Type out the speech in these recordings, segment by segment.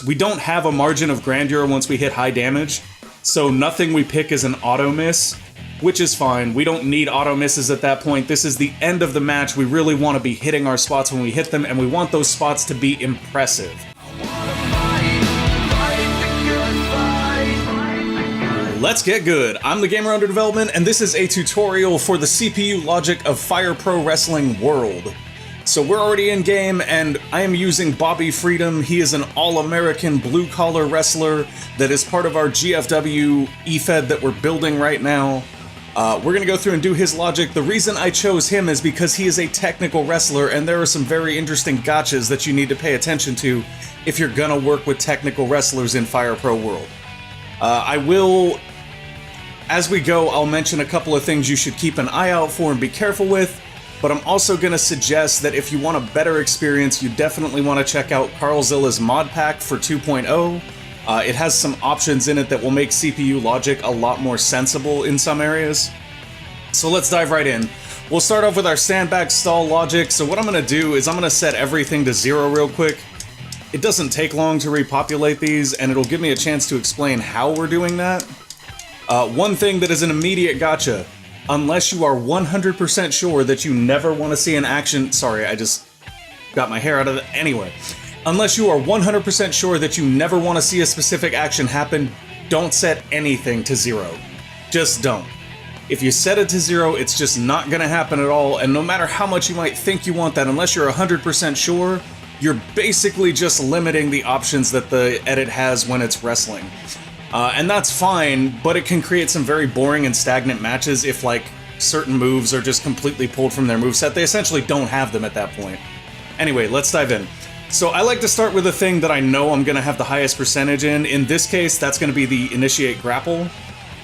We don't have a margin of grandeur once we hit high damage, so nothing we pick is an auto miss, which is fine. We don't need auto misses at that point. This is the end of the match. We really want to be hitting our spots when we hit them, and we want those spots to be impressive. Let's get good. I'm the Gamer Under Development, and this is a tutorial for the CPU logic of Fire Pro Wrestling World. So we're already in game, and I am using Bobby Freedom. He is an all-American blue-collar wrestler that is part of our GFW EFED that we're building right now. We're gonna go through and do his logic. The reason I chose him is because he is a technical wrestler, and there are some very interesting gotchas that you need to pay attention to if you're gonna work with technical wrestlers in Fire Pro World. As we go, I'll mention a couple of things you should keep an eye out for and be careful with, but I'm also going to suggest that if you want a better experience, you definitely want to check out Carlzilla's mod pack for 2.0. It has some options in it that will make CPU logic a lot more sensible in some areas. So let's dive right in. We'll start off with our sandbag stall logic. So what I'm going to do is I'm going to set everything to 0 real quick. It doesn't take long to repopulate these, and it'll give me a chance to explain how we're doing that. One thing that is an immediate gotcha, unless you are 100% sure that you never want to see an action... Sorry, I just got my hair out of it. Anyway, unless you are 100% sure that you never want to see a specific action happen, don't set anything to 0. Just don't. If you set it to 0, it's just not going to happen at all, and no matter how much you might think you want that, unless you're 100% sure, you're basically just limiting the options that the edit has when it's wrestling. And that's fine, but it can create some very boring and stagnant matches if, like, certain moves are just completely pulled from their moveset. They essentially don't have them at that point. Anyway, let's dive in. So I like to start with a thing that I know I'm going to have the highest percentage in. In this case, that's going to be the initiate grapple.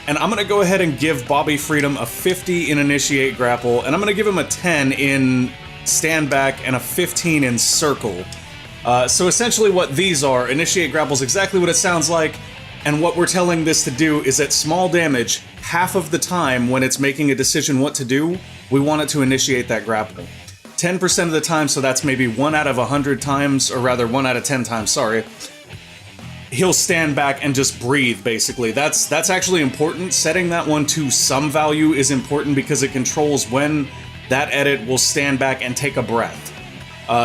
And I'm going to go ahead and give Bobby Freedom a 50 in initiate grapple, and I'm going to give him a 10 in stand back and a 15 in circle. So essentially what these are, initiate grapple is exactly what it sounds like. And what we're telling this to do is at small damage, half of the time when it's making a decision what to do, we want it to initiate that grapple. 10% of the time, so that's maybe 1 out of 100 times, or rather 1 out of 10 times, sorry, he'll stand back and just breathe, basically. That's actually important. Setting that one to some value is important because it controls when that edit will stand back and take a breath.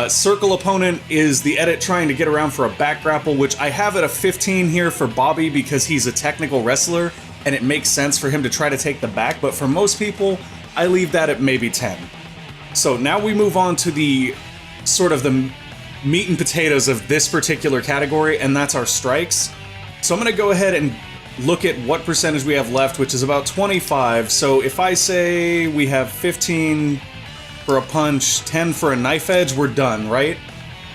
Circle opponent is the edit trying to get around for a back grapple, which I have at a 15 here for Bobby because he's a technical wrestler and it makes sense for him to try to take the back, but for most people, I leave that at maybe 10. So now we move on to the sort of the meat and potatoes of this particular category, and that's our strikes. So I'm going to go ahead and look at what percentage we have left, which is about 25. So if I say we have 15... for a punch, 10 for a knife edge, we're done, right?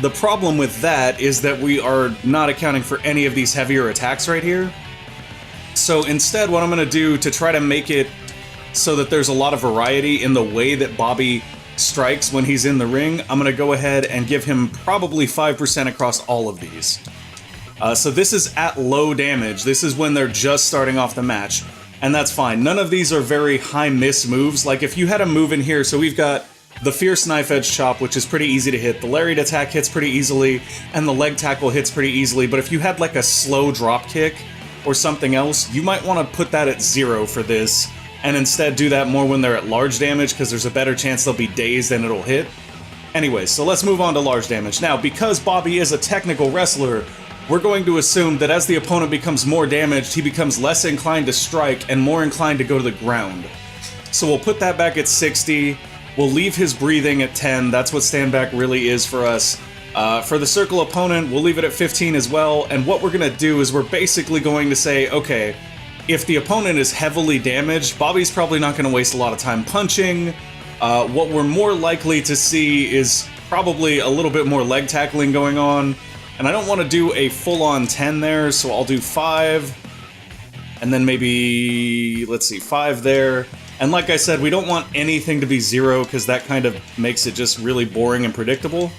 The problem with that is that we are not accounting for any of these heavier attacks right here. So instead, what I'm going to do to try to make it so that there's a lot of variety in the way that Bobby strikes when he's in the ring, I'm going to go ahead and give him probably 5% across all of these. So this is at low damage. This is when they're just starting off the match, and that's fine. None of these are very high miss moves. Like if you had a move in here, so we've got the fierce knife edge chop, which is pretty easy to hit. The lariat attack hits pretty easily, and the leg tackle hits pretty easily. But if you had like a slow drop kick or something else, you might want to put that at 0 for this, and instead do that more when they're at large damage, because there's a better chance they'll be dazed and it'll hit. Anyway, so let's move on to large damage. Now, because Bobby is a technical wrestler, we're going to assume that as the opponent becomes more damaged, he becomes less inclined to strike and more inclined to go to the ground. So we'll put that back at 60. We'll leave his breathing at 10, that's what stand back really is for us. For the circle opponent, we'll leave it at 15 as well, and what we're going to do is we're basically going to say, okay, if the opponent is heavily damaged, Bobby's probably not going to waste a lot of time punching. What we're more likely to see is probably a little bit more leg tackling going on, and I don't want to do a full-on 10 there, so I'll do 5, and then maybe, let's see, 5 there. And like I said, we don't want anything to be 0 because that kind of makes it just really boring and predictable.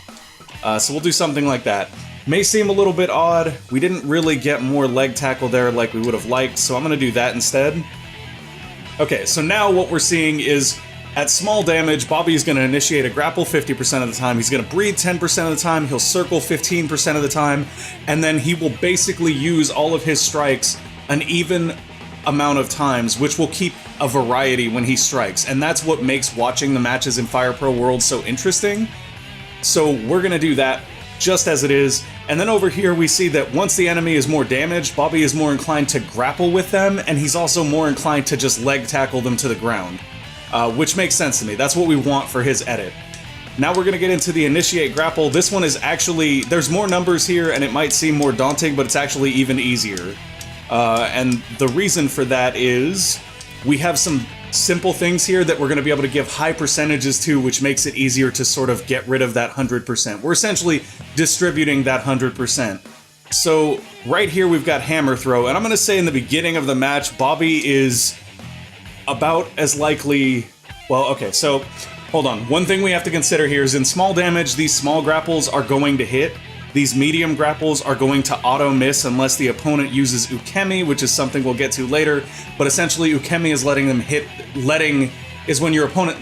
So we'll do something like that. May seem a little bit odd. We didn't really get more leg tackle there like we would have liked, so I'm going to do that instead. Okay, so now what we're seeing is At small damage, Bobby is going to initiate a grapple 50% of the time, he's going to breathe 10% of the time, he'll circle 15% of the time, and then he will basically use all of his strikes an even amount of times, which will keep a variety when he strikes, and that's what makes watching the matches in Fire Pro World so interesting. So we're going to do that just as it is, and then over here we see that once the enemy is more damaged, Bobby is more inclined to grapple with them, and he's also more inclined to just leg tackle them to the ground. Which makes sense to me. That's what we want for his edit. Now we're going to get into the initiate grapple. This one is actually, there's more numbers here and it might seem more daunting, but it's actually even easier. And the reason for that is we have some simple things here that we're going to be able to give high percentages to, which makes it easier to sort of get rid of that 100%. We're essentially distributing that 100%. So right here we've got hammer throw, and I'm going to say in the beginning of the match, Bobby is about as likely, well, okay, so hold on. One thing we have to consider here is in small damage, these small grapples are going to hit. These medium grapples are going to auto-miss unless the opponent uses Ukemi, which is something we'll get to later, but essentially Ukemi is letting them hit, is when your opponent,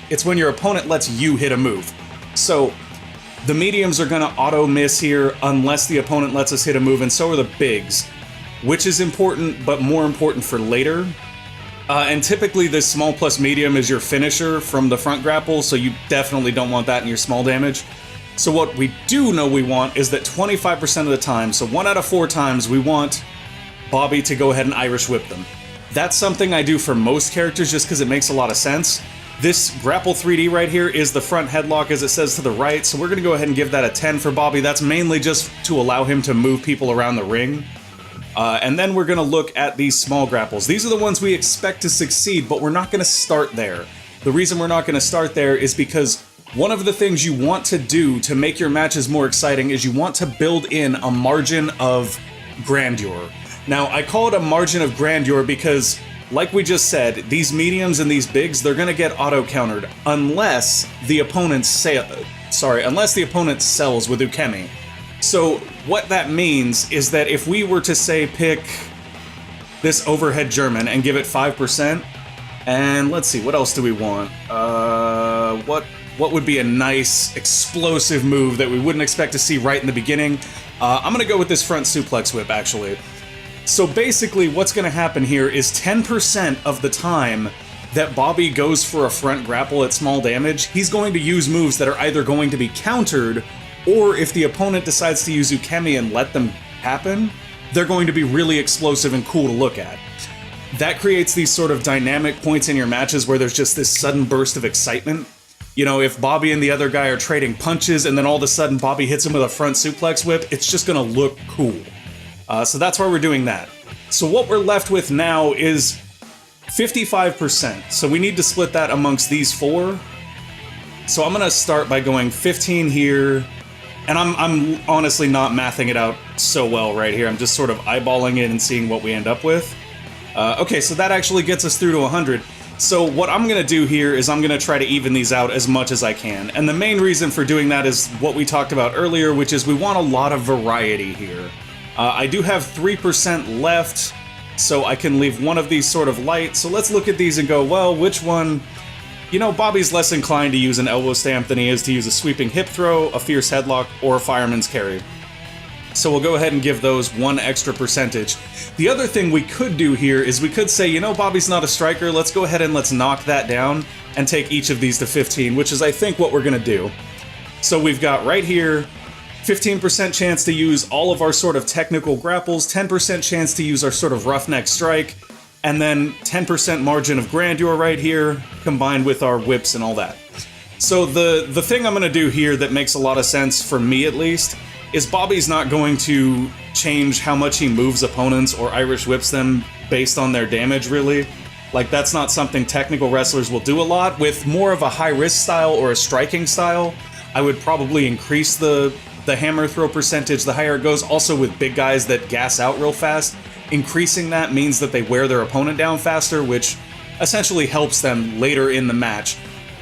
it's when your opponent lets you hit a move. So the mediums are gonna auto-miss here unless the opponent lets us hit a move, and so are the bigs, which is important, but more important for later. And typically this small plus medium is your finisher from the front grapple, so you definitely don't want that in your small damage. So what we do know we want is that 25% of the time, so 1 out of 4 times, we want Bobby to go ahead and Irish whip them. That's something I do for most characters just because it makes a lot of sense. This Grapple 3D right here is the front headlock as it says to the right, so we're going to go ahead and give that a 10 for Bobby. That's mainly just to allow him to move people around the ring. And then we're going to look at these small grapples. These are the ones we expect to succeed, but we're not going to start there. The reason we're not going to start there is because one of the things you want to do to make your matches more exciting is you want to build in a margin of grandeur. Now, I call it a margin of grandeur because, like we just said, these mediums and these bigs, they're going to get auto-countered unless the opponent sells with Ukemi. So what that means is that if we were to, say, pick this overhead German and give it 5%, and let's see, what else do we want? What would be a nice, explosive move that we wouldn't expect to see right in the beginning? I'm going to go with this front suplex whip, actually. So basically, what's going to happen here is 10% of the time that Bobby goes for a front grapple at small damage, he's going to use moves that are either going to be countered, or if the opponent decides to use Ukemi and let them happen, they're going to be really explosive and cool to look at. That creates these sort of dynamic points in your matches where there's just this sudden burst of excitement. You know, if Bobby and the other guy are trading punches and then all of a sudden Bobby hits him with a front suplex whip, it's just gonna look cool. So that's why we're doing that. So what we're left with now is 55%. So we need to split that amongst these 4. So I'm gonna start by going 15 here, and I'm honestly not mathing it out so well right here. I'm just sort of eyeballing it and seeing what we end up with. Okay, so that actually gets us through to 100. So what I'm going to do here is I'm going to try to even these out as much as I can. And the main reason for doing that is what we talked about earlier, which is we want a lot of variety here. I do have 3% left, so I can leave one of these sort of light. So let's look at these and go, well, which one? You know, Bobby's less inclined to use an elbow stamp than he is to use a sweeping hip throw, a fierce headlock, or a fireman's carry. So we'll go ahead and give those 1 extra percentage. The other thing we could do here is we could say, you know, Bobby's not a striker, let's go ahead and let's knock that down and take each of these to 15, which is I think what we're gonna do. So we've got right here, 15% chance to use all of our sort of technical grapples, 10% chance to use our sort of roughneck strike, and then 10% margin of grandeur right here, combined with our whips and all that. So the thing I'm gonna do here that makes a lot of sense, for me at least, is Bobby's not going to change how much he moves opponents or Irish whips them based on their damage, really. Like, that's not something technical wrestlers will do a lot. With more of a high-risk style or a striking style, I would probably increase the hammer throw percentage the higher it goes. Also, with big guys that gas out real fast, increasing that means that they wear their opponent down faster, which essentially helps them later in the match.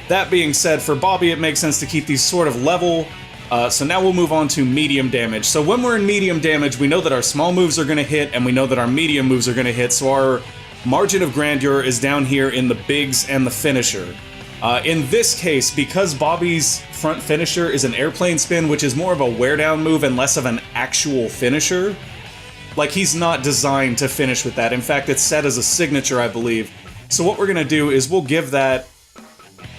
That being said, for Bobby, it makes sense to keep these sort of level. So now we'll move on to medium damage. So when we're in medium damage, we know that our small moves are going to hit, and we know that our medium moves are going to hit, so our margin of grandeur is down here in the bigs and the finisher. In this case, because Bobby's front finisher is an airplane spin, which is more of a wear down move and less of an actual finisher, like he's not designed to finish with that. In fact, it's set as a signature, I believe. So what we're gonna do is we'll give that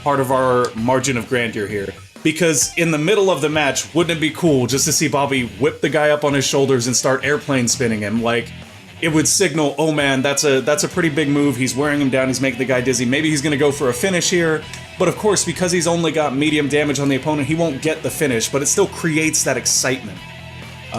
part of our margin of grandeur here. Because in the middle of the match, wouldn't it be cool just to see Bobby whip the guy up on his shoulders and start airplane spinning him? Like, it would signal, oh man, that's a pretty big move. He's wearing him down, he's making the guy dizzy. Maybe he's gonna go for a finish here. But of course, because he's only got medium damage on the opponent, he won't get the finish, but it still creates that excitement.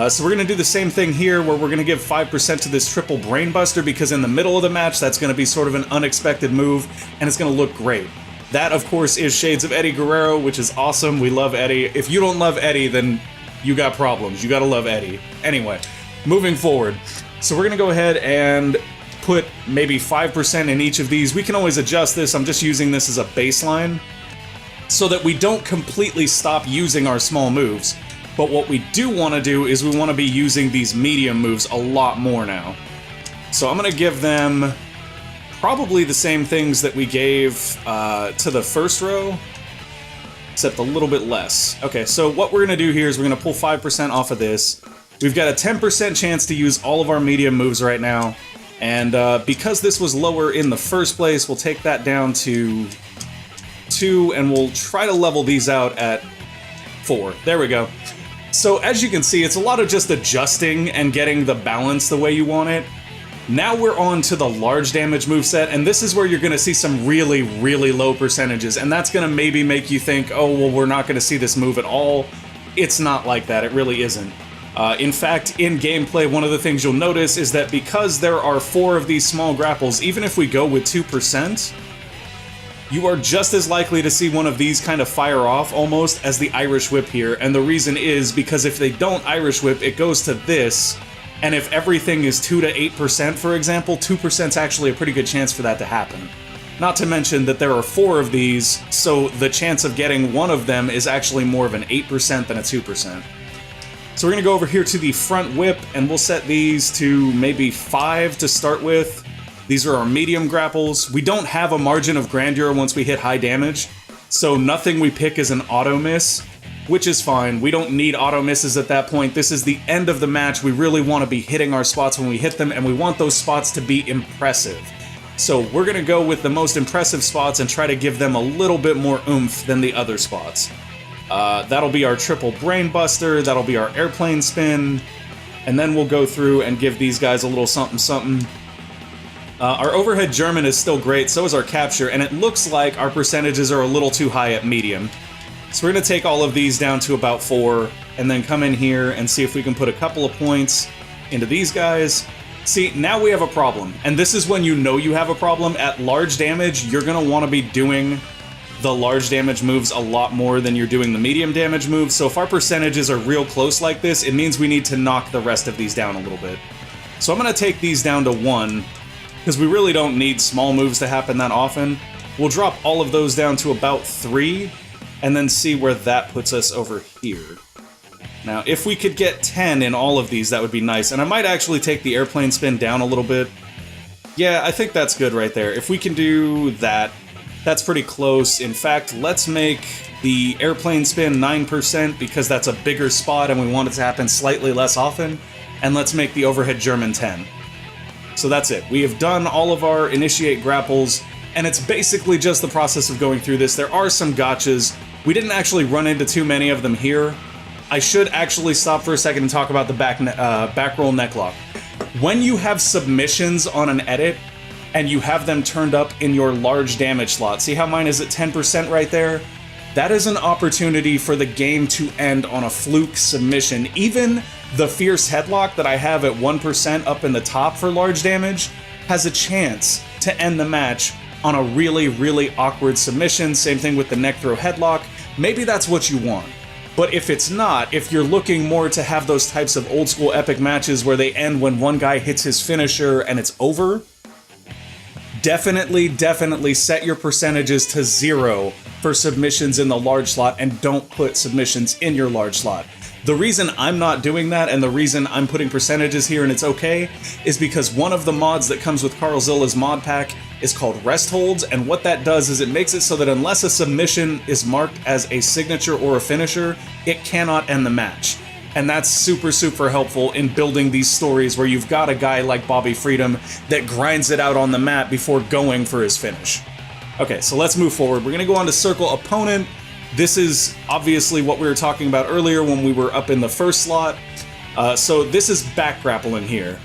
So we're gonna do the same thing here, where we're gonna give 5% to this triple brainbuster, because in the middle of the match, that's gonna be sort of an unexpected move, and it's gonna look great. That, of course, is Shades of Eddie Guerrero, which is awesome. We love Eddie. If you don't love Eddie, then you got problems. You gotta love Eddie. Anyway, moving forward. So we're gonna go ahead and put maybe 5% in each of these. We can always adjust this. I'm just using this as a baseline so that we don't completely stop using our small moves. But what we do want to do is we want to be using these medium moves a lot more now. So I'm going to give them probably the same things that we gave to the first row, except a little bit less. Okay, so what we're going to do here is we're going to pull 5% off of this. We've got a 10% chance to use all of our medium moves right now. And because this was lower in the first place, we'll take that down to 2, and we'll try to level these out at 4. There we go. So as you can see, it's a lot of just adjusting and getting the balance the way you want it. Now we're on to the large damage moveset, and this is where you're going to see some really, really low percentages, and that's going to maybe make you think, oh, well, we're not going to see this move at all. It's not like that. It really isn't. In fact, in gameplay, one of the things you'll notice is that because there are 4 of these small grapples, even if we go with 2%, you are just as likely to see one of these kind of fire off almost as the Irish Whip here. And the reason is because if they don't Irish Whip, it goes to this. And if everything is 2 to 8%, for example, 2% is actually a pretty good chance for that to happen. Not to mention that there are 4 of these, so the chance of getting one of them is actually more of an 8% than a 2%. So we're going to go over here to the front whip, and we'll set these to maybe 5 to start with. These are our medium grapples. We don't have a margin of grandeur once we hit high damage, so nothing we pick is an auto miss, which is fine. We don't need auto misses at that point. This is the end of the match. We really want to be hitting our spots when we hit them, and we want those spots to be impressive. So we're going to go with the most impressive spots and try to give them a little bit more oomph than the other spots. That'll be our triple brainbuster, that'll be our airplane spin, and then we'll go through and give these guys a little something something. Our overhead German is still great, so is our capture, and it looks like our percentages are a little too high at medium. So we're going to take all of these down to about 4, and then come in here and see if we can put a couple of points into these guys. See, now we have a problem, and this is when you know you have a problem. At large damage, you're going to want to be doing the large damage moves a lot more than you're doing the medium damage moves, so if our percentages are real close like this, it means we need to knock the rest of these down a little bit. So I'm going to take these down to 1, because we really don't need small moves to happen that often. We'll drop all of those down to about 3, and then see where that puts us over here. Now, if we could get 10 in all of these, that would be nice, and I might actually take the airplane spin down a little bit. Yeah, I think that's good right there. If we can do that, that's pretty close. In fact, let's make the airplane spin 9% because that's a bigger spot and we want it to happen slightly less often. And let's make the overhead German 10. So that's it. We have done all of our initiate grapples, and it's basically just the process of going through this. There are some gotchas. We didn't actually run into too many of them here. I should actually stop for a second and talk about the back roll necklock. When you have submissions on an edit, and you have them turned up in your large damage slot. See how mine is at 10% right there? That is an opportunity for the game to end on a fluke submission. Even the fierce headlock that I have at 1% up in the top for large damage has a chance to end the match on a really, really awkward submission. Same thing with the neck throw headlock. Maybe that's what you want. But if it's not, if you're looking more to have those types of old school epic matches where they end when one guy hits his finisher and it's over, definitely set your percentages to 0 for submissions in the large slot, and don't put submissions in your large slot. The reason I'm not doing that and the reason I'm putting percentages here and it's okay is because one of the mods that comes with Carlzilla's mod pack is called rest holds, and what that does is it makes it so that unless a submission is marked as a signature or a finisher, it cannot end the match. And that's super, super helpful in building these stories where you've got a guy like Bobby Freedom that grinds it out on the mat before going for his finish. Okay, so let's move forward. We're gonna go on to circle opponent. This is obviously what we were talking about earlier when we were up in the first slot. So this is back grappling here.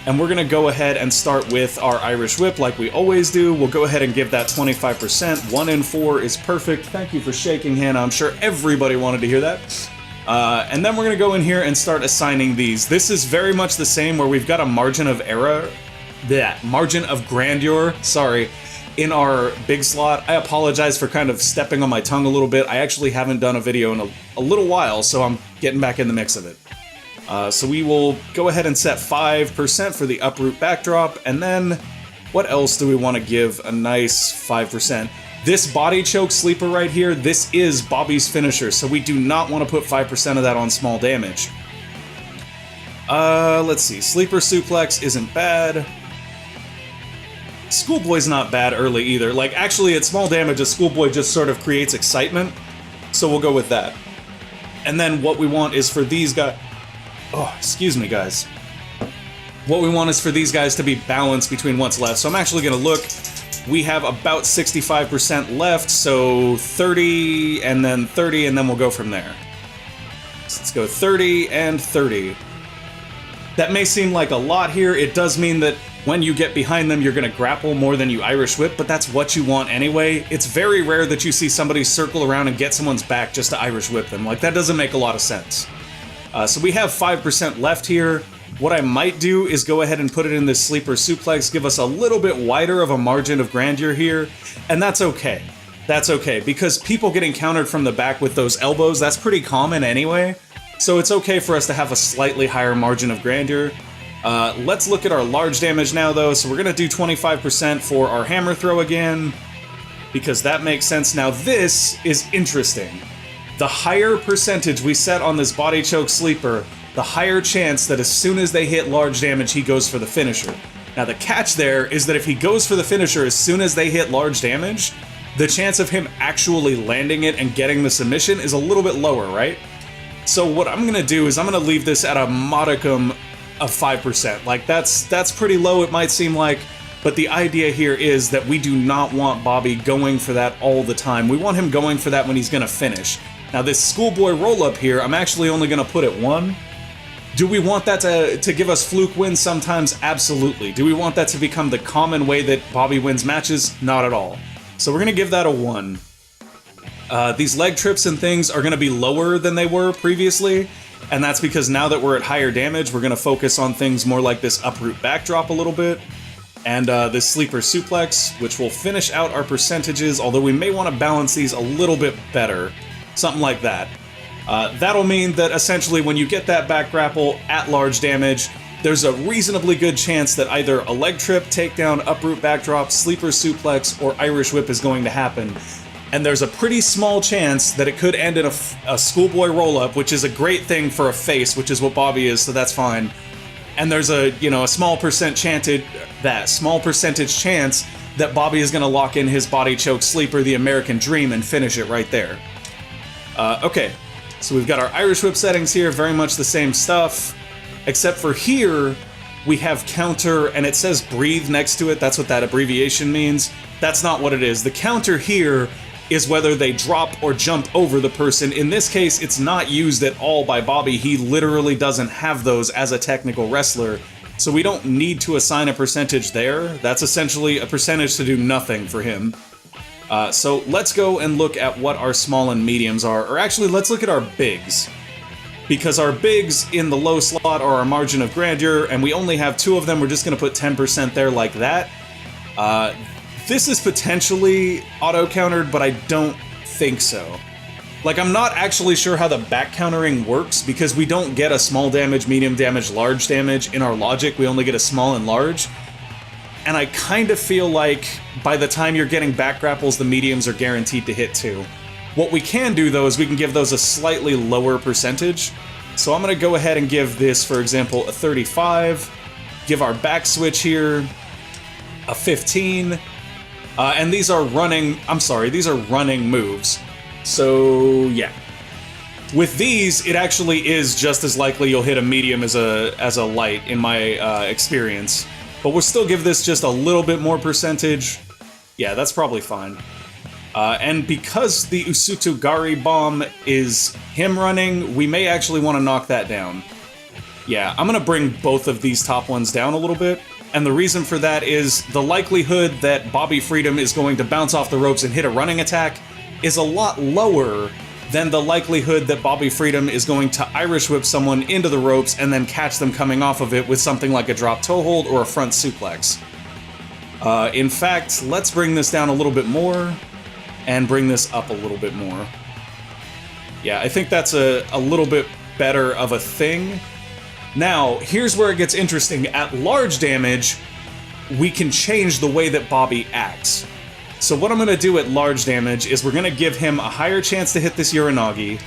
And we're gonna go ahead and start with our Irish whip like we always do. We'll go ahead and give that 25%. 1 in 4 is perfect. Thank you for shaking, Hannah. I'm sure everybody wanted to hear that. And then we're gonna go in here and start assigning these. This is very much the same where we've got a margin of error, margin of grandeur, sorry, in our big slot. I apologize for kind of stepping on my tongue a little bit. I actually haven't done a video in a little while, so I'm getting back in the mix of it. So we will go ahead and set 5% for the uproot backdrop, and then what else do we want to give a nice 5%? This body choke sleeper right here, this is Bobby's finisher, so we do not want to put 5% of that on small damage. Let's see, sleeper suplex isn't bad. Schoolboy's not bad early either. Like, actually, at small damage, a schoolboy just sort of creates excitement, so we'll go with that. And then what we want is for these guys... Oh, excuse me, guys. What we want is for these guys to be balanced between what's left. So I'm actually going to look. We have about 65% left, so 30, and then 30, and then we'll go from there. So let's go 30 and 30. That may seem like a lot here. It does mean that when you get behind them, you're going to grapple more than you Irish whip, but that's what you want anyway. It's very rare that you see somebody circle around and get someone's back just to Irish whip them. Like, that doesn't make a lot of sense. So we have 5% left here. What I might do is go ahead and put it in this sleeper suplex, give us a little bit wider of a margin of grandeur here, and that's okay. That's okay, because people getting countered from the back with those elbows, that's pretty common anyway, so it's okay for us to have a slightly higher margin of grandeur. Let's look at our large damage now, though. So we're going to do 25% for our hammer throw again, because that makes sense. Now this is interesting. The higher percentage we set on this body choke sleeper, the higher chance that as soon as they hit large damage, he goes for the finisher. Now the catch there is that if he goes for the finisher as soon as they hit large damage, the chance of him actually landing it and getting the submission is a little bit lower, right? So what I'm going to do is I'm going to leave this at a modicum of 5%. Like, that's pretty low, it might seem like, but the idea here is that we do not want Bobby going for that all the time. We want him going for that when he's going to finish. Now this schoolboy roll-up here, I'm actually only going to put it 1. Do we want that to give us fluke wins sometimes? Absolutely. Do we want that to become the common way that Bobby wins matches? Not at all. So we're going to give that a 1. These leg trips and things are going to be lower than they were previously, and that's because now that we're at higher damage, we're going to focus on things more like this uproot backdrop a little bit, and this sleeper suplex, which will finish out our percentages, although we may want to balance these a little bit better. Something like that. That'll mean that essentially when you get that back grapple at large damage, there's a reasonably good chance that either a leg trip, takedown, uproot backdrop, sleeper suplex, or Irish whip is going to happen. And there's a pretty small chance that it could end in a schoolboy roll-up, which is a great thing for a face, which is what Bobby is, so that's fine. And there's a small percentage chance that Bobby is going to lock in his body choke sleeper, the American Dream, and finish it right there. Okay, so we've got our Irish whip settings here, very much the same stuff, except for here, we have counter, and it says breathe next to it. That's what that abbreviation means. That's not what it is. The counter here is whether they drop or jump over the person. In this case, it's not used at all by Bobby. He literally doesn't have those as a technical wrestler, so we don't need to assign a percentage there. That's essentially a percentage to do nothing for him. So let's go and look at what our small and mediums are, or actually let's look at our bigs. Because our bigs in the low slot are our margin of grandeur, and we only have 2 of them, we're just going to put 10% there like that. This is potentially auto-countered, but I don't think so. Like, I'm not actually sure how the back countering works, because we don't get a small damage, medium damage, large damage. In our logic, we only get a small and large. And I kind of feel like by the time you're getting back grapples, the mediums are guaranteed to hit too. What we can do, though, is we can give those a slightly lower percentage. So I'm going to go ahead and give this, for example, a 35. Give our back switch here a 15. And these are running, these are running moves. So, yeah. With these, it actually is just as likely you'll hit a medium as a light in my experience. But we'll still give this just a little bit more percentage. Yeah, that's probably fine. And because the Usutogari bomb is him running, we may actually want to knock that down. Yeah, I'm going to bring both of these top ones down a little bit. And the reason for that is the likelihood that Bobby Freedom is going to bounce off the ropes and hit a running attack is a lot lower than the likelihood that Bobby Freedom is going to Irish whip someone into the ropes and then catch them coming off of it with something like a drop toe hold or a front suplex. In fact, let's bring this down a little bit more and bring this up a little bit more. Yeah, I think that's a little bit better of a thing. Now, here's where it gets interesting. At large damage, we can change the way that Bobby acts. So what I'm going to do at large damage is we're going to give him a higher chance to hit this Uranagi.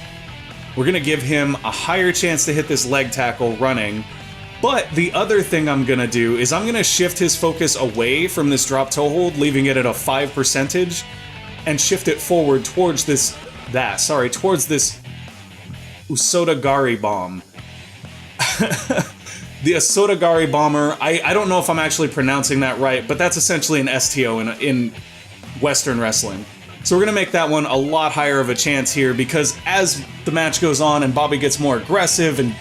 We're going to give him a higher chance to hit this leg tackle running. But the other thing I'm going to do is I'm going to shift his focus away from this drop toe hold, leaving it at a 5%, and shift it forward towards towards this Usotogari bomb. The Usotogari bomber, I don't know if I'm actually pronouncing that right, but that's essentially an STO in Western wrestling. So we're going to make that one a lot higher of a chance here, because as the match goes on and Bobby gets more aggressive and,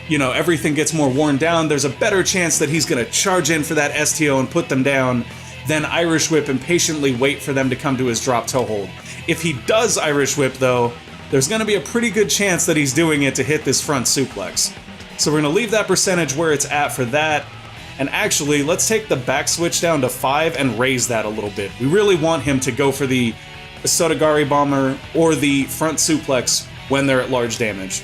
you know, everything gets more worn down, there's a better chance that he's going to charge in for that STO and put them down, then Irish whip and patiently wait for them to come to his drop toe hold. If he does Irish whip, though, there's going to be a pretty good chance that he's doing it to hit this front suplex. So we're going to leave that percentage where it's at for that. And actually, let's take the back switch down to 5 and raise that a little bit. We really want him to go for the Usotogari bomber or the front suplex when they're at large damage.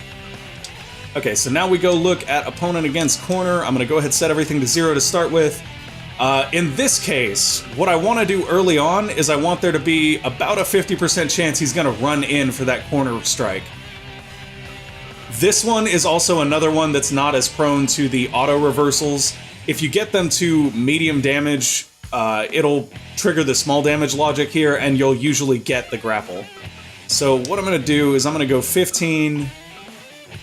Okay, so now we go look at opponent against corner. I'm going to go ahead and set everything to 0 to start with. In this case, what I want to do early on is I want there to be about a 50% chance he's going to run in for that corner strike. This one is also another one that's not as prone to the auto reversals. If you get them to medium damage, it'll trigger the small damage logic here, and you'll usually get the grapple. So what I'm going to do is I'm going to go 15,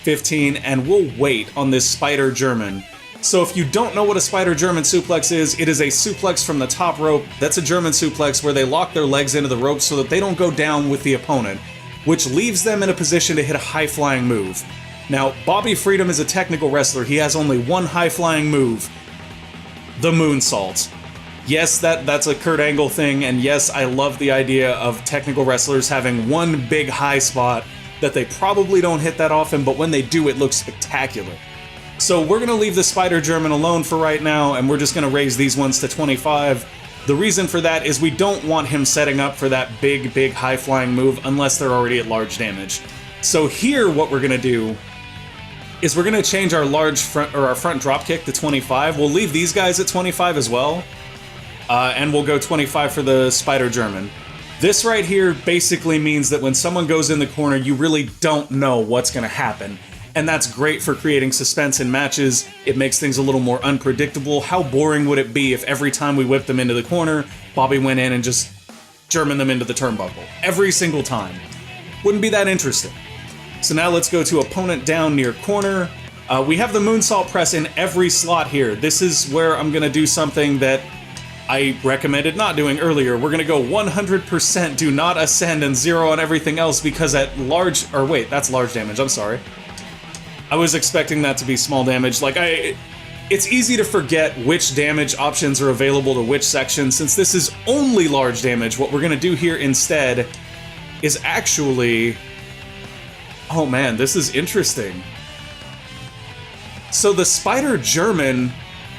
15, and we'll wait on this Spider German. So if you don't know what a Spider German suplex is, it is a suplex from the top rope. That's a German suplex where they lock their legs into the rope so that they don't go down with the opponent, which leaves them in a position to hit a high-flying move. Now, Bobby Freedom is a technical wrestler. He has only one high-flying move, the moonsault. Yes, that's a Kurt Angle thing, and yes, I love the idea of technical wrestlers having one big high spot that they probably don't hit that often, but when they do, it looks spectacular. So we're going to leave the Spider German alone for right now, and we're just going to raise these ones to 25. The reason for that is we don't want him setting up for that big high-flying move unless they're already at large damage. So here, what we're going to do is we're going to change our our front drop kick to 25. We'll leave these guys at 25 as well, and we'll go 25 for the Spider German. This right here basically means that when someone goes in the corner, you really don't know what's going to happen. And that's great for creating suspense in matches. It makes things a little more unpredictable. How boring would it be if every time we whipped them into the corner, Bobby went in and just German them into the turnbuckle? Every single time. Wouldn't be that interesting. So now let's go to opponent down near corner. We have the moonsault press in every slot here. This is where I'm going to do something that I recommended not doing earlier. We're going to go 100% do not ascend and 0 on everything else, because at large... Or wait, that's large damage, I'm sorry. I was expecting that to be small damage. It's easy to forget which damage options are available to which section. Since this is only large damage, what we're going to do here instead is actually... Oh man, this is interesting. So the Spider German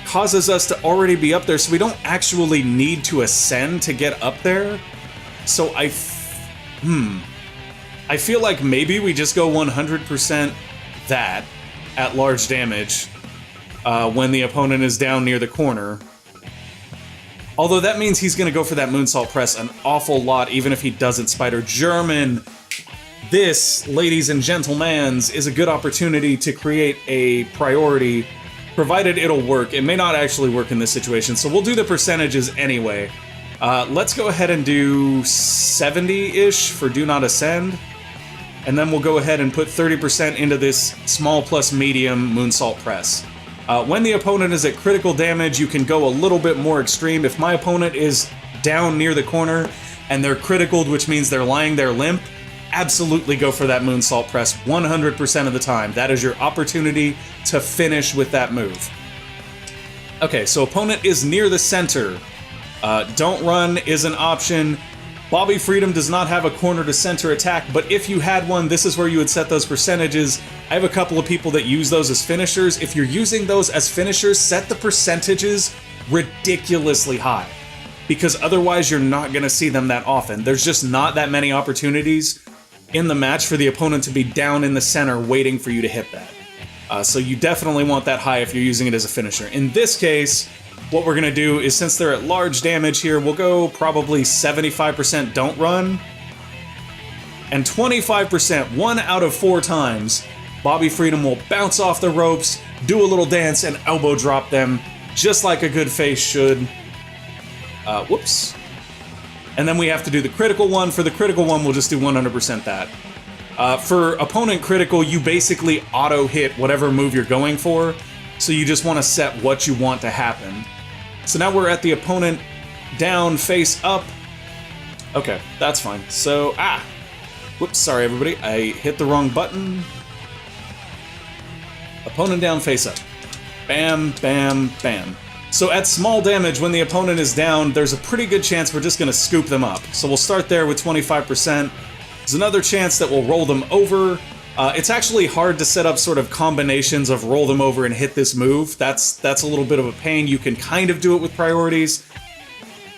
causes us to already be up there, so we don't actually need to ascend to get up there. So I feel like maybe we just go 100% that at large damage when the opponent is down near the corner. Although that means he's going to go for that moonsault press an awful lot, even if he doesn't Spider German. This, ladies and gentlemen, is a good opportunity to create a priority, provided it'll work. It may not actually work in this situation, so we'll do the percentages anyway. Let's go ahead and do 70-ish for Do Not Ascend, and then we'll go ahead and put 30% into this small plus medium moonsault press. When the opponent is at critical damage, you can go a little bit more extreme. If my opponent is down near the corner and they're criticaled, which means they're lying there limp, absolutely go for that moonsault press 100% of the time. That is your opportunity to finish with that move. Okay, so opponent is near the center. Don't run is an option. Bobby Freedom does not have a corner to center attack, but if you had one, this is where you would set those percentages. I have a couple of people that use those as finishers. If you're using those as finishers, set the percentages ridiculously high, because otherwise you're not going to see them that often. There's just not that many opportunities in the match for the opponent to be down in the center waiting for you to hit that. So you definitely want that high if you're using it as a finisher. In this case, what we're going to do is, since they're at large damage here, we'll go probably 75% don't run, and 25%, 1 out of 4 times, Bobby Freedom will bounce off the ropes, do a little dance, and elbow drop them, just like a good face should. Whoops. And then we have to do the critical one. For the critical one, we'll just do 100% that. For opponent critical, you basically auto-hit whatever move you're going for, so you just want to set what you want to happen. So now we're at the opponent down, face up. Okay, that's fine. So, whoops, sorry everybody, I hit the wrong button. Opponent down, face up. Bam, bam, bam. So at small damage, when the opponent is down, there's a pretty good chance we're just going to scoop them up. So we'll start there with 25%. There's another chance that we'll roll them over. It's actually hard to set up sort of combinations of roll them over and hit this move. That's a little bit of a pain. You can kind of do it with priorities.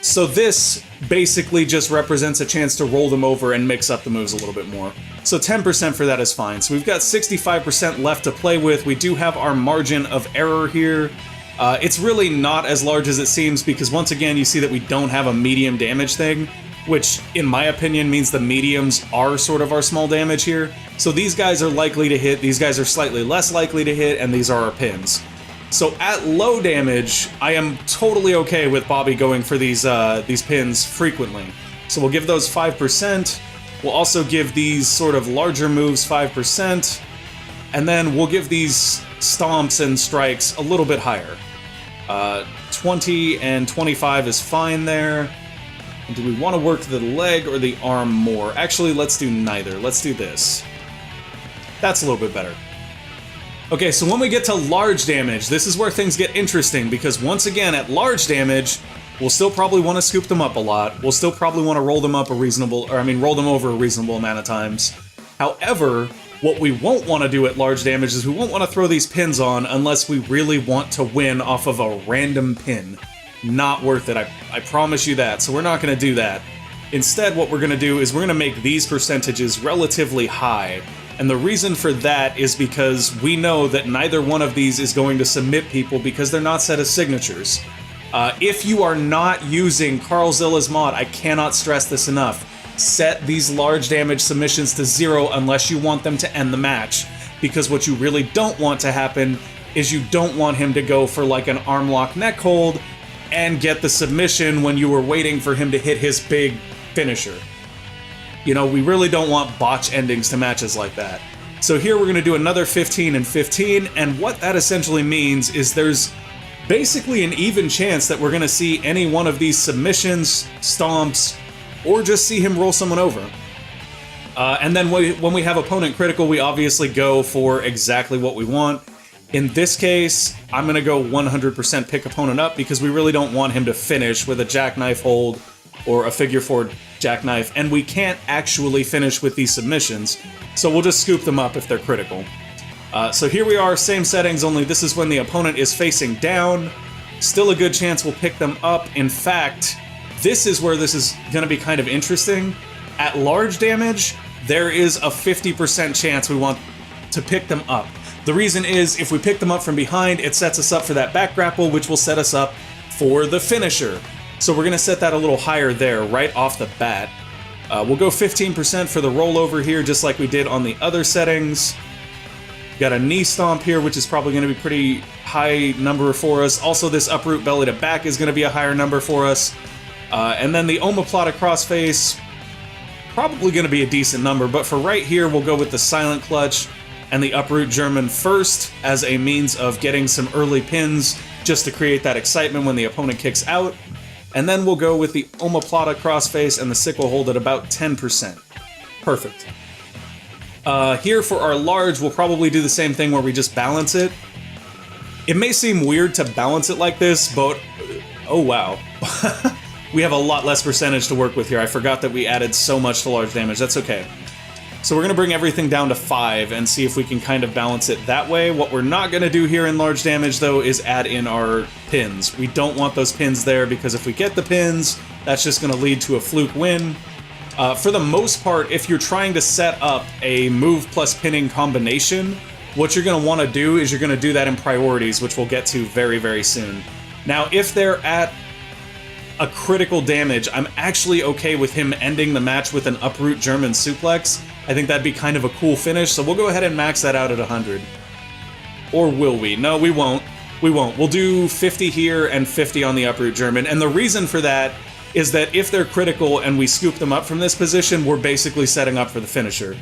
So this basically just represents a chance to roll them over and mix up the moves a little bit more. So 10% for that is fine. So we've got 65% left to play with. We do have our margin of error here. It's really not as large as it seems, because once again you see that we don't have a medium damage thing, which in my opinion means the mediums are sort of our small damage here. So these guys are likely to hit, these guys are slightly less likely to hit, and these are our pins. So at low damage, I am totally okay with Bobby going for these pins frequently. So we'll give those 5%. We'll also give these sort of larger moves 5%. And then we'll give these stomps and strikes a little bit higher. 20 and 25 is fine there. And do we want to work the leg or the arm more? Actually, let's do neither. Let's do this. That's a little bit better. Okay, so when we get to large damage, this is where things get interesting, because once again, at large damage, we'll still probably want to scoop them up a lot. We'll still probably want to roll them up roll them over a reasonable amount of times. However, what we won't want to do at large damage is we won't want to throw these pins on unless we really want to win off of a random pin. Not worth it, I promise you that, so we're not going to do that. Instead, what we're going to do is we're going to make these percentages relatively high. And the reason for that is because we know that neither one of these is going to submit people because they're not set as signatures. If you are not using Carlzilla's mod, I cannot stress this enough, set these large damage submissions to 0 unless you want them to end the match. Because what you really don't want to happen is you don't want him to go for like an arm lock neck hold and get the submission when you were waiting for him to hit his big finisher. You know, we really don't want botch endings to matches like that. So here we're going to do another 15 and 15, and what that essentially means is there's basically an even chance that we're going to see any one of these submissions, stomps, or just see him roll someone over. And then when we have opponent critical, we obviously go for exactly what we want. In this case, I'm going to go 100% pick opponent up because we really don't want him to finish with a jackknife hold or a figure four jackknife, and we can't actually finish with these submissions, so we'll just scoop them up if they're critical. So here we are, same settings, only this is when the opponent is facing down. Still a good chance we'll pick them up. In fact, this is where this is going to be kind of interesting. At large damage, there is a 50% chance we want to pick them up. The reason is, if we pick them up from behind, it sets us up for that back grapple, which will set us up for the finisher. So we're going to set that a little higher there, right off the bat. We'll go 15% for the rollover here, just like we did on the other settings. Got a knee stomp here, which is probably going to be pretty high number for us. Also, this uproot belly to back is going to be a higher number for us. And then the omoplata crossface, probably going to be a decent number. But for right here, we'll go with the silent clutch and the uproot German first as a means of getting some early pins just to create that excitement when the opponent kicks out. And then we'll go with the omoplata crossface and the sickle hold at about 10%. Perfect. Here for our large, we'll probably do the same thing where we just balance it. It may seem weird to balance it like this, but oh wow. We have a lot less percentage to work with here. I forgot that we added so much to large damage. That's okay. So we're going to bring everything down to 5 and see if we can kind of balance it that way. What we're not going to do here in large damage, though, is add in our pins. We don't want those pins there because if we get the pins, that's just going to lead to a fluke win. For the most part, if you're trying to set up a move plus pinning combination, what you're going to want to do is you're going to do that in priorities, which we'll get to very, very soon. Now, if they're at a critical damage, I'm actually okay with him ending the match with an uproot German suplex. I think that'd be kind of a cool finish, so we'll go ahead and max that out at 100. Or will we? No, we won't. We won't. We'll do 50 here and 50 on the uproot German, and the reason for that is that if they're critical and we scoop them up from this position, we're basically setting up for the finisher.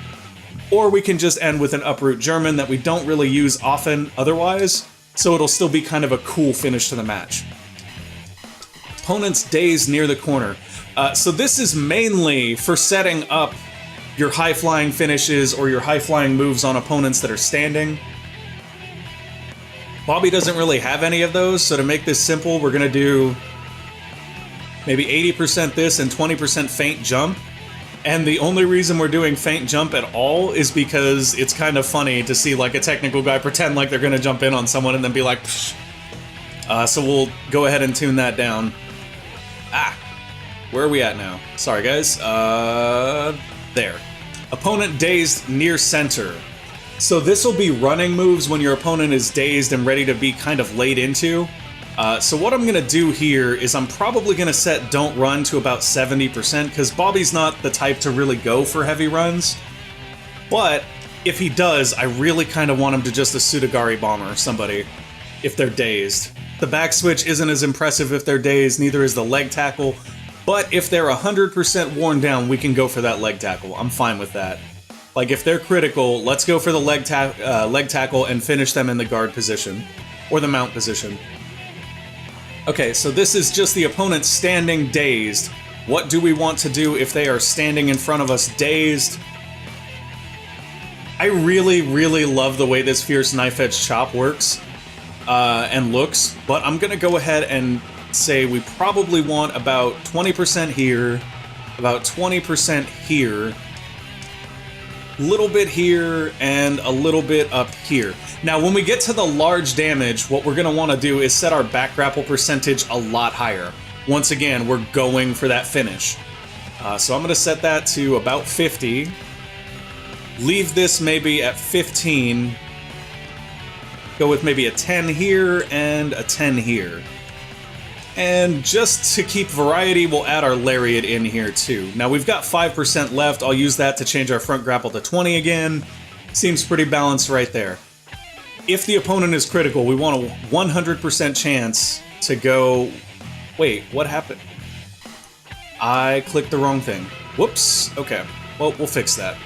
Or we can just end with an uproot German that we don't really use often otherwise, so it'll still be kind of a cool finish to the match. Opponent's dazed near the corner. So this is mainly for setting up your high-flying finishes or your high-flying moves on opponents that are standing. Bobby doesn't really have any of those, so to make this simple, we're going to do maybe 80% this and 20% feint jump. And the only reason we're doing feint jump at all is because it's kind of funny to see like a technical guy pretend like they're going to jump in on someone and then be like, psh. So we'll go ahead and tune that down. Where are we at now? Sorry, guys. There. Opponent dazed near center. So this will be running moves when your opponent is dazed and ready to be kind of laid into. So what I'm going to do here is I'm probably going to set don't run to about 70% because Bobby's not the type to really go for heavy runs. But if he does, I really kind of want him to just a Sudagari bomber somebody if they're dazed. The back switch isn't as impressive if they're dazed, neither is the leg tackle. But if they're 100% worn down, we can go for that leg tackle. I'm fine with that. Like, if they're critical, let's go for the leg tackle and finish them in the guard position. Or the mount position. Okay, so this is just the opponent standing dazed. What do we want to do if they are standing in front of us dazed? I really, really love the way this Fierce Knife Edge chop works and looks, but I'm going to go ahead and say we probably want about 20% here, about 20% here, little bit here, and a little bit up here. Now, when we get to the large damage, what we're going to want to do is set our back grapple percentage a lot higher. Once again, we're going for that finish. So I'm going to set that to about 50. Leave this maybe at 15. Go with maybe a 10 here and a 10 here. And just to keep variety, we'll add our lariat in here too. Now we've got 5% left. I'll use that to change our front grapple to 20 again. Seems pretty balanced right there. If the opponent is critical, we want a 100% chance to go... Wait, what happened? I clicked the wrong thing. Whoops. Okay. Well, we'll fix that.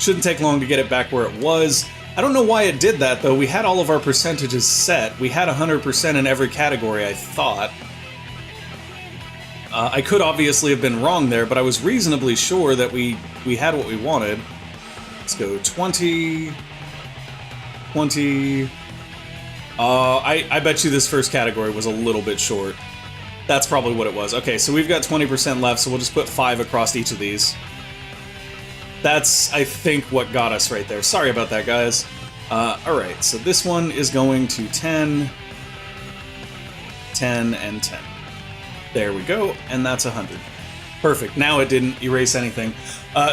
Shouldn't take long to get it back where it was. I don't know why it did that, though. We had all of our percentages set. We had 100% in every category, I thought. I could obviously have been wrong there, but I was reasonably sure that we had what we wanted. Let's go 20... 20... I bet you this first category was a little bit short. That's probably what it was. Okay, so we've got 20% left, so we'll just put 5 across each of these. That's, I think, what got us right there. Sorry about that, guys. Alright, so this one is going to 10, 10, and 10. There we go, and that's 100. Perfect. Now it didn't erase anything.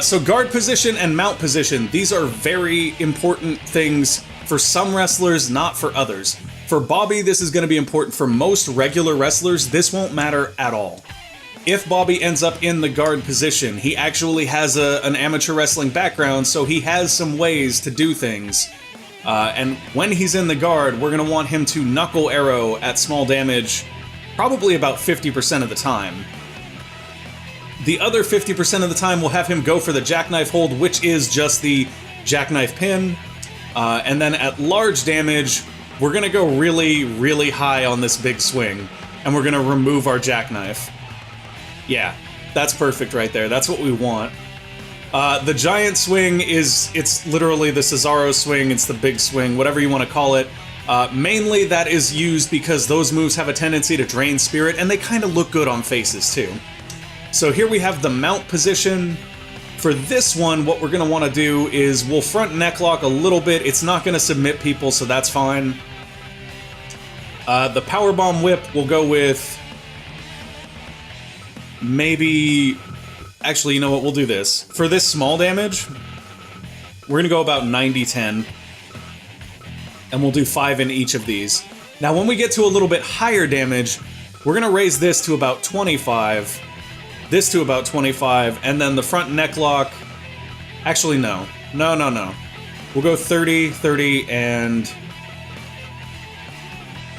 So guard position and mount position, these are very important things for some wrestlers, not for others. For Bobby, this is going to be important. For most regular wrestlers, this won't matter at all. if Bobby ends up in the guard position, he actually has an amateur wrestling background, so he has some ways to do things. And when he's in the guard, we're going to want him to knuckle arrow at small damage probably about 50% of the time. The other 50% of the time, we'll have him go for the jackknife hold, which is just the jackknife pin. And then at large damage, we're going to go really, really high on this big swing, and we're going to remove our jackknife. Yeah, that's perfect right there. That's what we want. The giant swing it's literally the Cesaro swing, it's the big swing, whatever you want to call it. Mainly that is used because those moves have a tendency to drain spirit, and they kind of look good on faces too. So here we have the mount position. For this one, what we're going to want to do is we'll front neck lock a little bit. It's not going to submit people, so that's fine. The powerbomb whip we'll go with maybe... Actually, you know what? We'll do this. For this small damage, we're going to go about 90-10. And we'll do 5 in each of these. Now, when we get to a little bit higher damage, we're going to raise this to about 25. This to about 25. And then the front neck lock... Actually, no. No. We'll go 30, 30, and...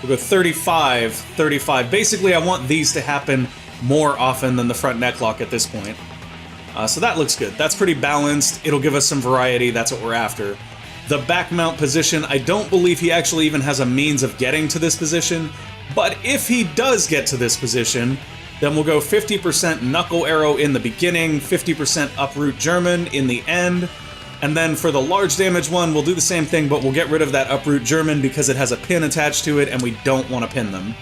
We'll go 35, 35. Basically, I want these to happen more often than the front neck lock at this point. So that looks good. That's pretty balanced. It'll give us some variety. That's what we're after. The back mount position, I don't believe he actually even has a means of getting to this position, but if he does get to this position, then we'll go 50% knuckle arrow in the beginning, 50% uproot German in the end, and then for the large damage one, we'll do the same thing, but we'll get rid of that uproot German because it has a pin attached to it, and we don't want to pin them.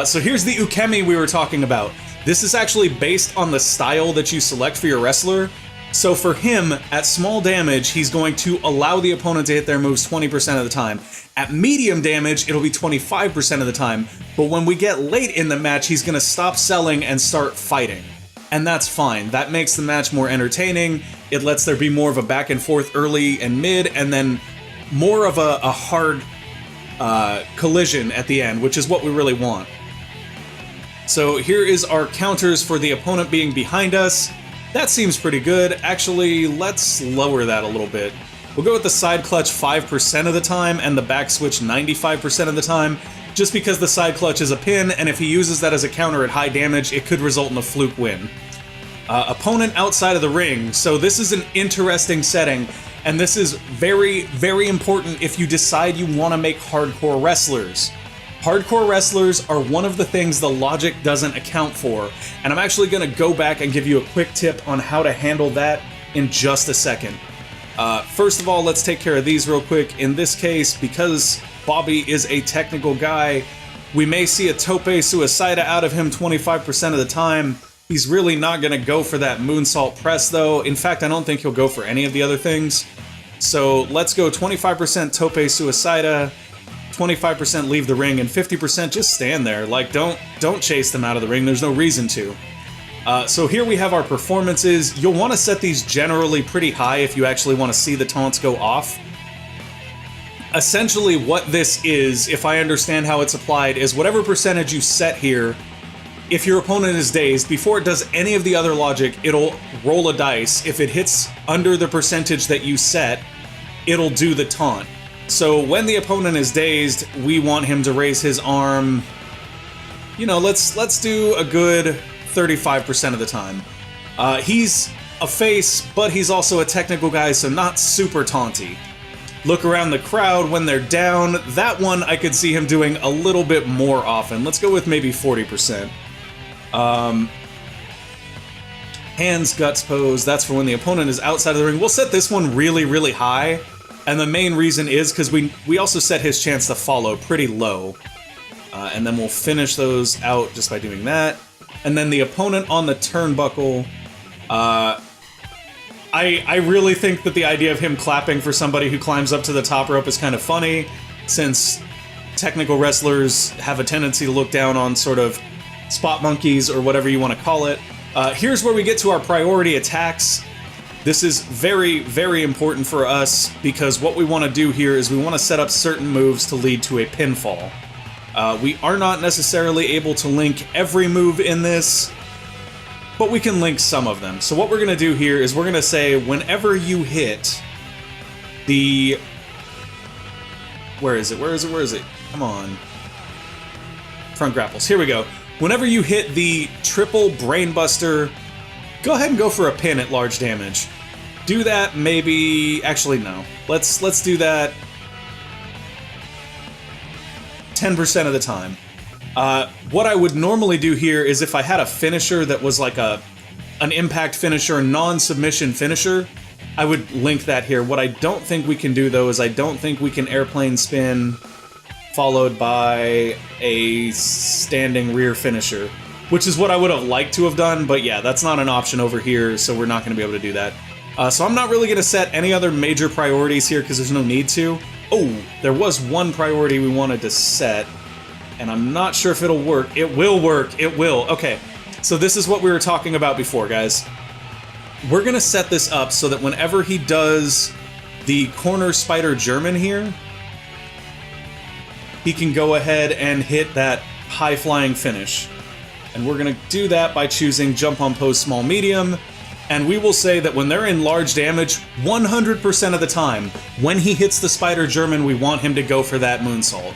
So here's the ukemi we were talking about. This is actually based on the style that you select for your wrestler. So for him, at small damage, he's going to allow the opponent to hit their moves 20% of the time. At medium damage, it'll be 25% of the time. But when we get late in the match, he's going to stop selling and start fighting. And that's fine. That makes the match more entertaining. It lets there be more of a back and forth early and mid, and then more of a hard collision at the end, which is what we really want. So here is our counters for the opponent being behind us. That seems pretty good. Actually, let's lower that a little bit. We'll go with the side clutch 5% of the time and the back switch 95% of the time, just because the side clutch is a pin, and if he uses that as a counter at high damage, it could result in a fluke win. Opponent outside of the ring. So this is an interesting setting, and this is very, very important if you decide you want to make hardcore wrestlers. Hardcore wrestlers are one of the things the logic doesn't account for, and I'm actually going to go back and give you a quick tip on how to handle that in just a second. First of all, let's take care of these real quick. In this case, because Bobby is a technical guy, we may see a tope suicida out of him 25% of the time. He's really not going to go for that moonsault press, though. In fact, I don't think he'll go for any of the other things. So let's go 25% tope suicida, 25% leave the ring, and 50% just stand there. Like, don't chase them out of the ring. There's no reason to. So here we have our performances. You'll want to set these generally pretty high if you actually want to see the taunts go off. Essentially what this is, if I understand how it's applied, is whatever percentage you set here, if your opponent is dazed, before it does any of the other logic, it'll roll a dice. If it hits under the percentage that you set, it'll do the taunt. So when the opponent is dazed, we want him to raise his arm, you know, let's do a good 35% of the time. He's a face, but he's also a technical guy, so not super taunty. Look around the crowd when they're down. That one I could see him doing a little bit more often. Let's go with maybe 40%. Hands, guts pose, that's for when the opponent is outside of the ring. We'll set this one really, really high. And the main reason is because we also set his chance to follow pretty low. And then we'll finish those out just by doing that. And then the opponent on the turnbuckle. I really think that the idea of him clapping for somebody who climbs up to the top rope is kind of funny, since technical wrestlers have a tendency to look down on sort of spot monkeys or whatever you want to call it. Here's where we get to our priority attacks. This is very, very important for us because what we want to do here is we want to set up certain moves to lead to a pinfall. We are not necessarily able to link every move in this, but we can link some of them. So what we're going to do here is we're going to say whenever you hit the... Where is it? Where is it? Where is it? Come on. Front grapples. Here we go. Whenever you hit the triple brainbuster, go ahead and go for a pin at large damage. Do that maybe... Actually, no. Let's do that 10% of the time. What I would normally do here is if I had a finisher that was like an impact finisher, non-submission finisher, I would link that here. What I don't think we can do, though, is I don't think we can airplane spin followed by a standing rear finisher, which is what I would have liked to have done, but yeah, that's not an option over here, so we're not going to be able to do that. So I'm not really going to set any other major priorities here because there's no need to. Oh, there was one priority we wanted to set, and I'm not sure if it'll work. It will work. It will. Okay, so this is what we were talking about before, guys. We're going to set this up so that whenever he does the corner spider German here, he can go ahead and hit that high-flying finish. And we're going to do that by choosing jump on pose small medium. And we will say that when they're in large damage, 100% of the time, when he hits the Spider German, we want him to go for that moonsault.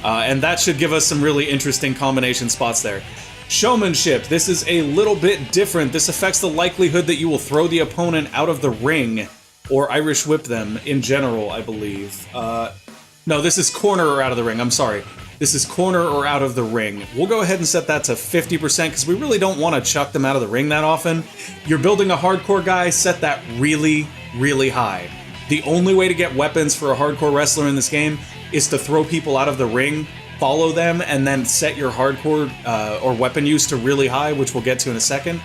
And that should give us some really interesting combination spots there. Showmanship, this is a little bit different. This affects the likelihood that you will throw the opponent out of the ring, or Irish whip them in general, I believe. No, this is corner or out of the ring, I'm sorry. This is corner or out of the ring. We'll go ahead and set that to 50% because we really don't want to chuck them out of the ring that often. You're building a hardcore guy, set that really, really high. The only way to get weapons for a hardcore wrestler in this game is to throw people out of the ring, follow them, and then set your hardcore or weapon use to really high, which we'll get to in a second.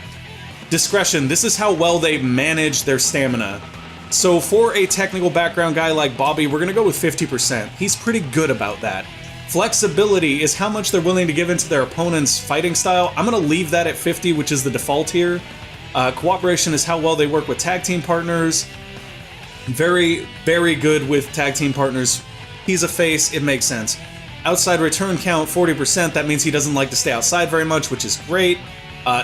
Discretion, this is how well they manage their stamina. So for a technical background guy like Bobby, we're going to go with 50%. He's pretty good about that. Flexibility is how much they're willing to give into their opponent's fighting style. I'm going to leave that at 50, which is the default here. Cooperation is how well they work with tag team partners. Very, very good with tag team partners. He's a face, it makes sense. Outside return count, 40%. That means he doesn't like to stay outside very much, which is great.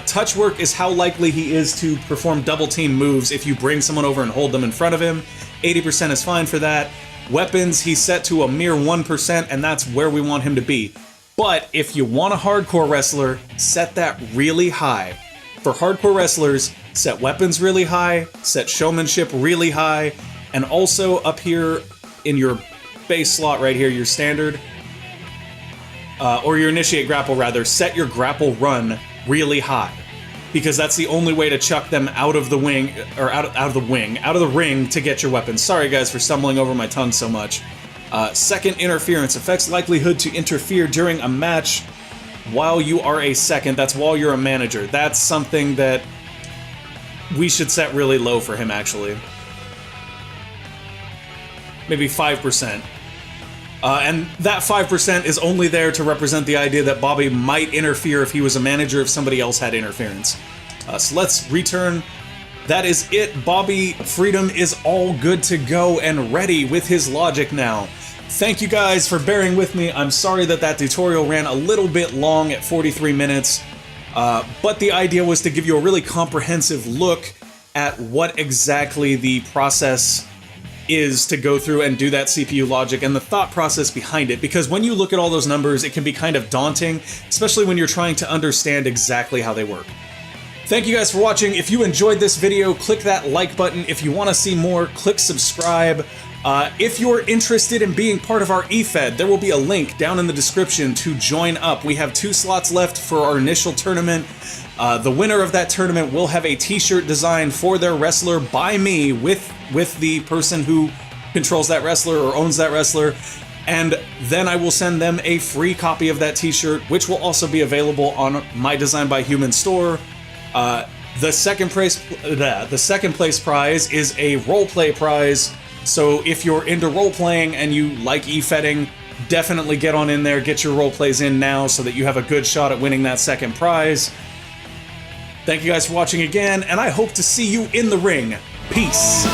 Touch work is how likely he is to perform double team moves if you bring someone over and hold them in front of him. 80% is fine for that. Weapons, he's set to a mere 1%, and that's where we want him to be. But if you want a hardcore wrestler, set that really high. For hardcore wrestlers, set weapons really high, set showmanship really high, and also up here in your base slot right here, your standard, or your initiate grapple rather, set your grapple run really high. Because that's the only way to chuck them out of the wing, or out of the ring to get your weapons. Sorry guys for stumbling over my tongue so much. Second interference affects likelihood to interfere during a match while you are a second. That's while you're a manager. That's something that we should set really low for him actually. Maybe 5%. And that 5% is only there to represent the idea that Bobby might interfere if he was a manager if somebody else had interference. So let's return. That is it. Bobby Freedom is all good to go and ready with his logic now. Thank you guys for bearing with me. I'm sorry that that tutorial ran a little bit long at 43 minutes, but the idea was to give you a really comprehensive look at what exactly the process is to go through and do that CPU logic and the thought process behind it, because when you look at all those numbers, it can be kind of daunting, especially when you're trying to understand exactly how they work. Thank you guys for watching. If you enjoyed this video, click that like button. If you want to see more, click subscribe. If you're interested in being part of our eFed, there will be a link down in the description to join up. We have 2 slots left for our initial tournament. The winner of that tournament will have a t-shirt designed for their wrestler by me with the person who controls that wrestler or owns that wrestler, and then I will send them a free copy of that t-shirt, which will also be available on my Design by Human store. The second place prize is a roleplay prize, so if you're into role-playing and you like eFedding, definitely get on in there, get your roleplays in now so that you have a good shot at winning that second prize. Thank you guys for watching again, and I hope to see you in the ring. Peace.